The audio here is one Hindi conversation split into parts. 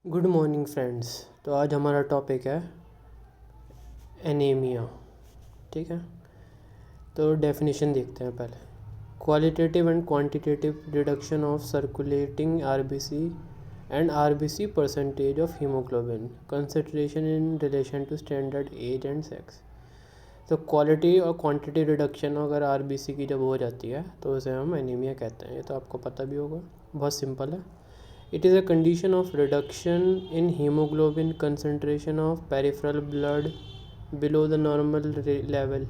Good morning friends. तो आज हमारा टॉपिक है एनीमिया। ठीक है, तो डेफिनेशन देखते हैं पहले। Qualitative and quantitative reduction of circulating RBC and RBC percentage of haemoglobin concentration in relation to standard age and sex. तो क्वालिटी और क्वांटिटी रिडक्शन अगर आरबीसी की जब हो जाती है तो उसे हम एनीमिया कहते हैं। ये तो आपको पता भी होगा, बहुत सिंपल है। It is a condition of reduction in hemoglobin concentration of peripheral blood below the normal level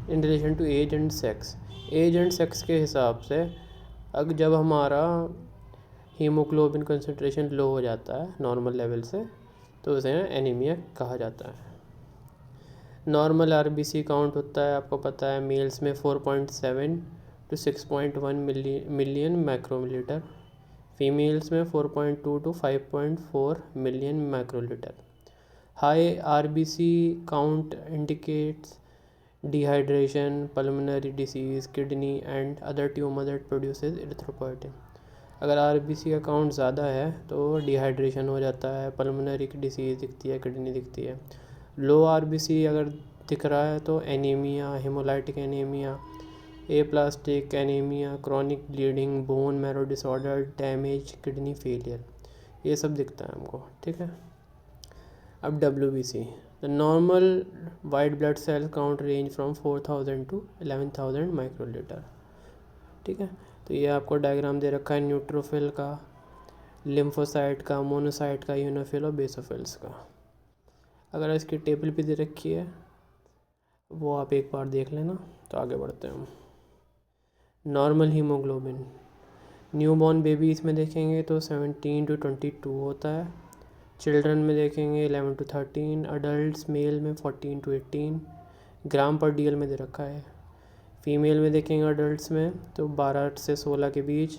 in relation to age and sex. Age and sex के हिसाब से अगर जब हमारा हीमोग्लोबिन कंसंट्रेशन लो हो जाता है नॉर्मल लेवल से तो उसे एनीमिया कहा जाता है। नॉर्मल आरबीसी काउंट होता है, आपको पता है, मेल्स में 4.7 to 6.1 मिलियन माइक्रोमीटर, फीमेल्स में 4.2 to 5.4 million microlitre. High RBC count indicates dehydration, pulmonary disease, kidney and other tumour that produces erythropoietin. अगर आरबीसी का काउंट ज़्यादा है तो डिहाइड्रेशन हो जाता है, पल्मोनरी की डिसीज़ दिखती है, किडनी दिखती है। लो आरबीसी अगर दिख रहा है तो anaemia, haemolytic anaemia, aplastic anaemia, chronic bleeding, bone marrow disorder, damage, kidney failure, ये सब दिखता है हमको। ठीक है, अब WBC, the normal white blood cell count range from 4000 to 11000 microlitre. ठीक है, तो ये आपको डायग्राम दे रखा है न्यूट्रोफिल का, लिम्फोसाइट का, मोनोसाइट का, यूनोफिल और बेसोफिल्स का। अगर इसकी टेबल भी दे रखी है वो आप एक बार देख लेना। तो आगे बढ़ते हैं हम। नॉर्मल हीमोग्लोबिन न्यूबॉर्न बेबीज़ में देखेंगे तो 17 to 22 होता है। चिल्ड्रन में देखेंगे 11 to 13, अडल्ट मेल में 14 to 18 ग्राम पर DL में दे रखा है। फीमेल में देखेंगे अडल्ट्स में तो 12 से 16 के बीच,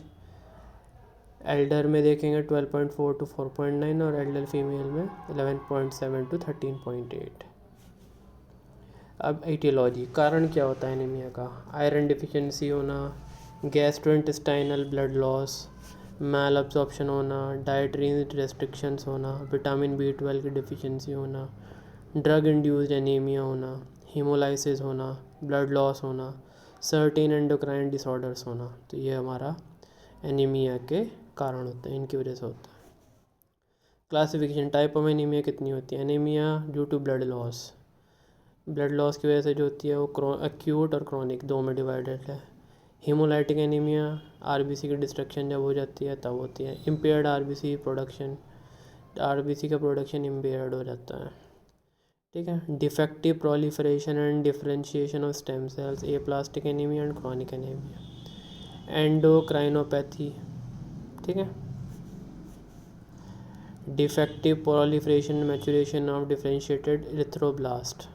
एल्डर में देखेंगे 12.4 to 4.9 और एल्डर फीमेल में 11.7 to 13.8। अब एटियोलॉजी, कारण क्या होता है एनीमिया का? आयरन डिफिशिएंसी होना, गैस्ट्रोइंटेस्टाइनल ब्लड लॉस, मैल अब्जॉर्प्शन होना, डाइटरी रेस्ट्रिक्शंस होना, विटामिन B12 की डिफिशिएंसी होना, ड्रग इंड्यूस्ड एनीमिया होना, हीमोलाइसिस होना, ब्लड लॉस होना, सर्टेन एंडोक्राइन डिसऑर्डर्स होना। तो ये हमारा एनीमिया के कारण होते हैं, इनकी वजह से होता है। क्लासिफिकेशन, टाइप ऑफ एनीमिया कितनी होती है? Anaemia due to blood loss, blood loss की वजह से जो होती है वो एक्यूट और क्रॉनिक दो में डिवाइडेड है। हीमोलाइटिक एनीमिया, आरबीसी की डिस्ट्रक्शन जब हो जाती है तब होती है। इम्पेयर्ड आरबीसी प्रोडक्शन, आरबीसी का प्रोडक्शन इम्पेयर्ड हो जाता है। ठीक है, defective proliferation and differentiation of stem cells, aplastic anaemia and chronic anaemia. एंडोक्राइनोपैथी, ठीक है, defective proliferation maturation of differentiated erythroblast,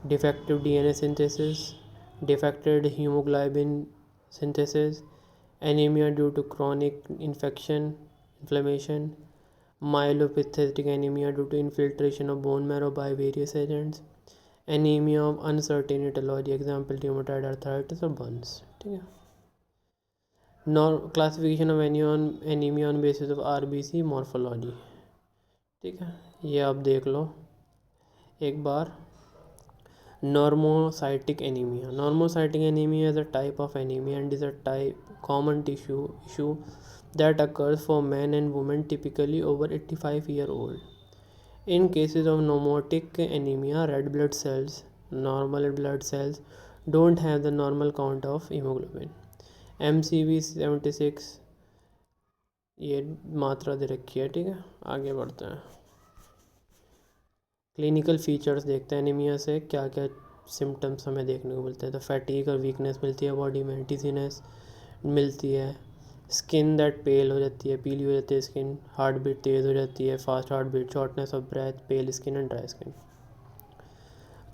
defective DNA synthesis, defected hemoglobin synthesis, anemia due to chronic inflammation, myelopathetic anemia due to infiltration of bone marrow by various agents, anemia of uncertain etiology, example rheumatoid arthritis और burns। ठीक है, classification of anaemia on basis of RBC morphology. ठीक है, ये आप देख लो एक बार। Normocytic anemia. Normocytic anemia is a type of anemia and is a common issue that occurs for men and women typically over 85-year-old. In cases of normotic anemia, red blood cells, normal blood cells, don't have the normal count of hemoglobin. MCV 76 ये मात्रा दे रखी है। ठीक है, आगे बढ़ते हैं। क्लिनिकल फीचर्स देखते हैं एनीमिया से क्या क्या सिम्टम्स हमें देखने को मिलते हैं। तो फैटीग और वीकनेस मिलती है बॉडी में, डिजीनेस मिलती है, स्किन दैट पेल हो जाती है, पीली हो जाती है स्किन, हार्ट बीट तेज़ हो जाती है, fast heart beat, shortness of breath, pale skin and dry skin.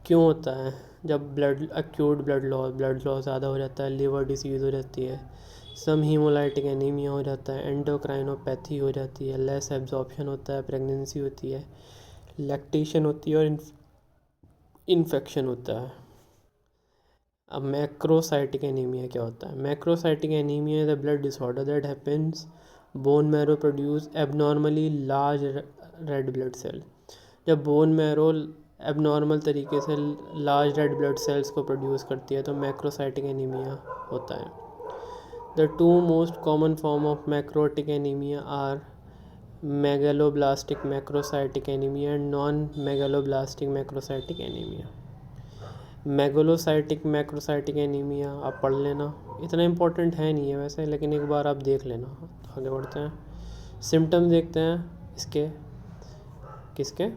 क्यों होता है? जब एक्यूट ब्लड लॉस ज़्यादा हो जाता है, लिवर डिसीज़ हो जाती है, सम हीमोलाइटिक एनीमिया हो जाता है, एंडोक्राइनोपैथी हो जाती है, लेस एब्जॉर्प्शन होता है, प्रेगनेंसी होती है, लैक्टेशन होती है और इन्फेक्शन होता है। अब मैक्रोसाइटिक एनीमिया क्या होता है? Macrocytic anaemia is a blood disorder that happens bone marrow produce abnormally large red blood cell. जब बोन मैरो एबनॉर्मल तरीके से लार्ज रेड ब्लड सेल्स को प्रोड्यूस करती है तो मैक्रोसाइटिक एनीमिया होता है। The two most common form of macrocytic anaemia are megaloblastic macrocytic anaemia and non megaloblastic macrocytic anaemia. Megalocytic macrocytic anaemia आप पढ़ लेना, इतना इम्पोर्टेंट है नहीं है वैसे, लेकिन एक बार आप देख लेना। तो आगे बढ़ते हैं, सिम्टम्स देखते हैं इसके, किसके,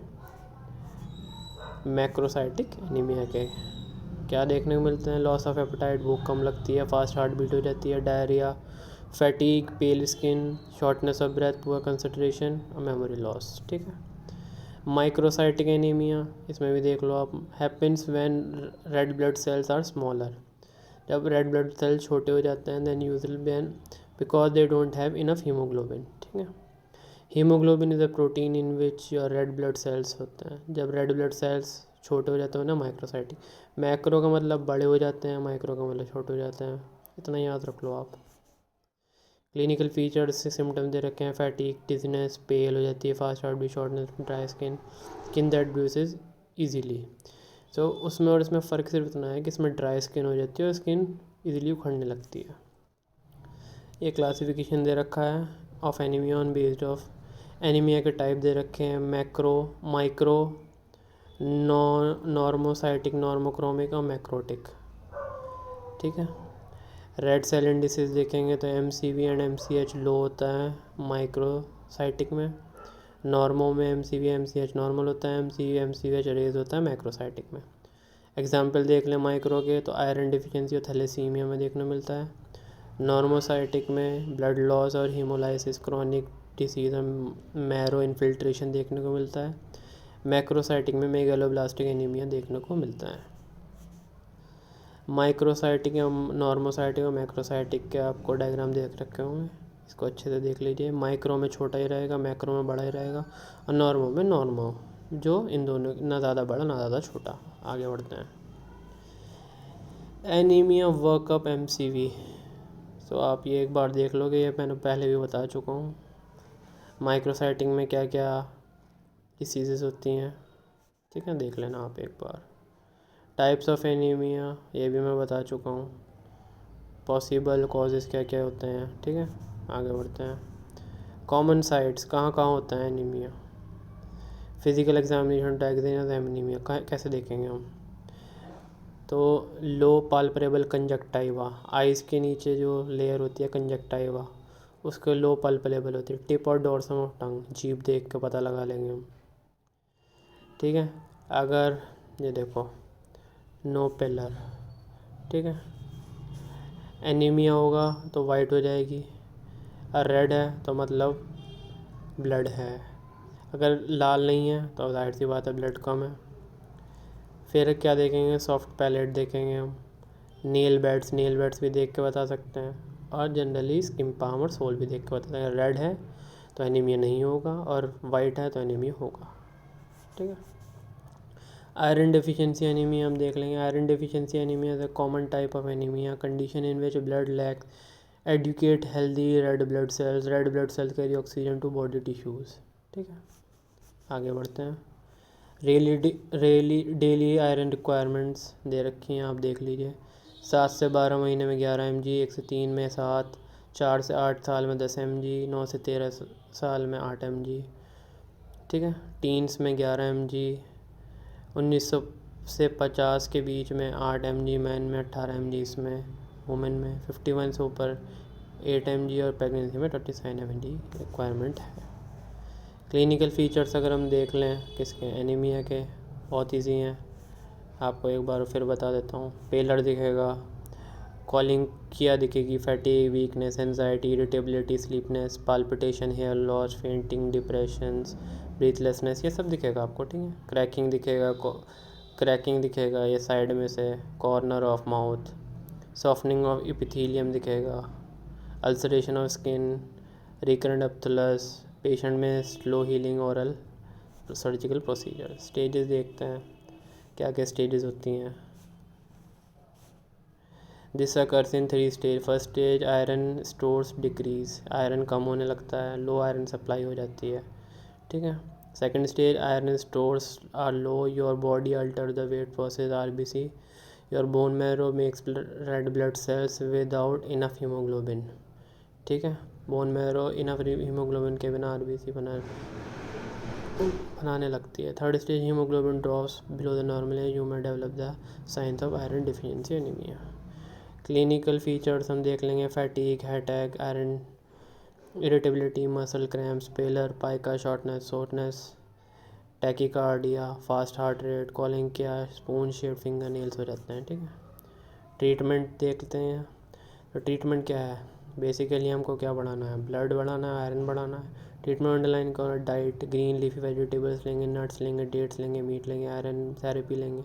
मैक्रोसाइटिक एनीमिया के। क्या देखने को मिलते हैं? लॉस ऑफ एपेटाइट, भूख कम लगती है, फास्ट हार्ट बीट हो जाती है, diarrhoea, fatigue, pale skin, shortness of breath, poor concentration और मेमोरी लॉस। ठीक है। माइक्रोसाइटिक एनीमिया, इसमें भी देख लो आप, happens when red blood cells are smaller. जब रेड ब्लड सेल्स छोटे हो जाते हैं, then usually when because they don't have enough haemoglobin. ठीक है। Haemoglobin is a protein in which your red blood cells होते हैं। जब रेड ब्लड सेल्स छोटे हो जाते हैं ना, माइक्रोसाइटिक। मैक्रो का मतलब बड़े हो जाते हैं, माइक्रो का मतलब छोटे हो जाते हैं, इतना याद रख लो आप। क्लिनिकल फीचर्स से सिम्टम्स दे रखे हैं, फैटीग, डिजीनेस, पेल हो जाती है, fast heart beat, shortness, dry skin that bruises easily. So उसमें और इसमें फ़र्क सिर्फ इतना है कि इसमें ड्राई स्किन हो जाती है और स्किन ईजिली उखड़ने लगती है। ये क्लासिफिकेशन दे रखा है of anaemia on based of anaemia के टाइप दे रखे हैं, मैक्रो, माइक्रो, नॉर्मोसाइटिक, नॉर्मोक्रोमिक और मैक्रोटिक। ठीक है। रेड सेल इंडिसेस देखेंगे तो MCV एंड MCH लो होता है माइक्रोसाइटिक में, नॉर्मो में MCV MCH नॉर्मल होता है, MCV MCH रेज होता है मैक्रोसाइटिक में। एग्जाम्पल देख लें माइक्रो के तो आयरन डिफिशिएंसी और थैलेसीमिया में देखने मिलता है। नॉर्मोसाइटिक में ब्लड लॉस और हीमोलाइसिस, क्रॉनिक डिसीज और मैरो इन्फिल्ट्रेशन देखने को मिलता है। मैक्रोसाइटिक में मेगालोब्लास्टिक एनीमिया देखने को मिलता है। माइक्रोसाइटिक या नॉर्मोसाइटिक और मैक्रोसाइटिक के आपको डायग्राम देख रखे होंगे, इसको अच्छे से देख लीजिए। माइक्रो में छोटा ही रहेगा, मैक्रो में बड़ा ही रहेगा और नॉर्मो में नॉर्मो, जो इन दोनों ना ज़्यादा बड़ा ना ज़्यादा छोटा। आगे बढ़ते हैं, एनीमिया वर्कअप MCV। तो आप ये एक बार देख लोगे, ये मैंने पहले भी बता चुका हूँ। माइक्रोसाइटिक में क्या क्या डिसीज़ेस होती हैं, ठीक है, देख लेना आप एक बार। टाइप्स ऑफ एनीमिया ये भी मैं बता चुका हूँ। पॉसिबल कॉजेज़ क्या क्या होते हैं। ठीक है, आगे बढ़ते हैं। कॉमन साइट्स कहाँ कहाँ होता है anaemia. Physical examination diagnosis anaemia कैसे देखेंगे हम, तो लो पाल्पेबल कंजक्टाइवा, आइज़ के नीचे जो लेयर होती है कंजक्टाइवा, उसके लो पाल्पेबल होती है। टिप और डोर्सम ऑफ टंग, जीभ देख के पता लगा लेंगे हम। ठीक है। अगर ये देखो नो पिलर, ठीक है, एनीमिया होगा तो वाइट हो जाएगी, और रेड है तो मतलब ब्लड है, अगर लाल नहीं है तो जाहिर सी बात है ब्लड कम है। फिर क्या देखेंगे, सॉफ्ट पैलेट देखेंगे हम, नेल बेड्स भी देख के बता सकते हैं, और जनरली स्किन पाम और सोल भी देख के बता सकते हैं। रेड है तो एनीमिया नहीं होगा और वाइट है तो एनीमिया होगा। ठीक है। आयरन डेफिशिएंसी एनीमिया हम देख लेंगे। Iron deficiency anaemia is a common type of anaemia, condition in which blood lacks adequate healthy red blood cells carry oxygen to body tissues. ठीक है, आगे बढ़ते हैं। डेली आयरन रिक्वायरमेंट्स दे रखी हैं, आप देख लीजिए। 7 से 12 महीने में 11 mg, 1 से 3 में 7, 4 से 8 साल में 10 mg, 9 से 13 साल में 8 mg। ठीक है। टीन्स में 11 mg, 1900 से 50 के बीच में 8 mg, मैन में 18 mg, इसमें वुमेन में 51 से ऊपर 8 mg और प्रेगनेंसी में 27 mg रिक्वायरमेंट है। क्लिनिकल फीचर्स अगर हम देख लें किसके, एनीमिया के, बहुत ईजी हैं, आपको एक बार फिर बता देता हूँ। पेलर दिखेगा, कॉलिंग किया दिखेगी, fatigue, weakness, anxiety, irritability, sleepiness, palpitation, hair loss, fainting, depressions, breathlessness, ये सब दिखेगा आपको। ठीक है। क्रैकिंग दिखेगा ये साइड में से, corner of mouth, softening of epithelium दिखेगा, ulceration of skin, recurrent aphthous, patient में slow healing oral surgical procedure. Stages देखते हैं क्या क्या स्टेजेस होती हैं। This occurs in 3 stage. First stage iron stores decrease, iron कम होने लगता है, लो आयरन सप्लाई हो जाती है, ठीक है। Second stage iron stores are low, your body alter the way it process RBC, your bone marrow makes red blood cells without enough haemoglobin, ठीक है। बोन मैरो इनफ हीमोग्लोबिन के बिना RBC बनाने लगती है। Third stage haemoglobin drops below the normal age, you may develop the signs of iron deficiency anaemia. Clinical features हम देख लेंगे, fatigue, headache, iron irritability, muscle cramps, pallor, pica, shortness, soreness, tachycardia, fast heart rate, koilonychia, spoon shaped finger nails हो जाते हैं, ठीक है। ट्रीटमेंट देखते हैं। तो ट्रीटमेंट क्या है, बेसिकली हमको क्या बढ़ाना है, ब्लड बढ़ाना है, आयरन बढ़ाना है। ट्रीटमेंट अंडरलाइन करो, डाइट ग्रीन लीफी वेजिटेबल्स लेंगे, नट्स लेंगे, डेट्स लेंगे, मीट लेंगे, आयरन थेरेपी लेंगे।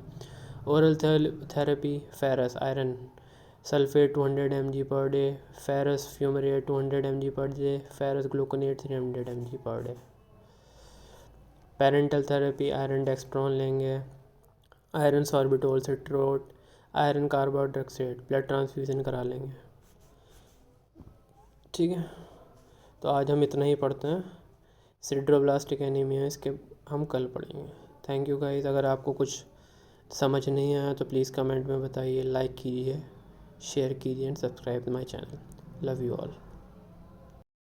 Oral therapy, ferrous iron sulphate 200 mg per day, ferrous fumarate 200 mg per day, ferrous gluconate 300 mg per day. Parenteral therapy iron dextran लेंगे, iron sorbitol citrate, iron carbohydrate, blood transfusion करा लेंगे, ठीक है। तो आज हम इतना ही पढ़ते हैं। सिड्रोब्लास्टिक एनीमिया इसके हम कल पढ़ेंगे। Thank you guys. अगर आपको कुछ समझ नहीं आया तो प्लीज़ कमेंट में बताइए, लाइक कीजिए, शेयर कीजिए and subscribe my channel. Love you all.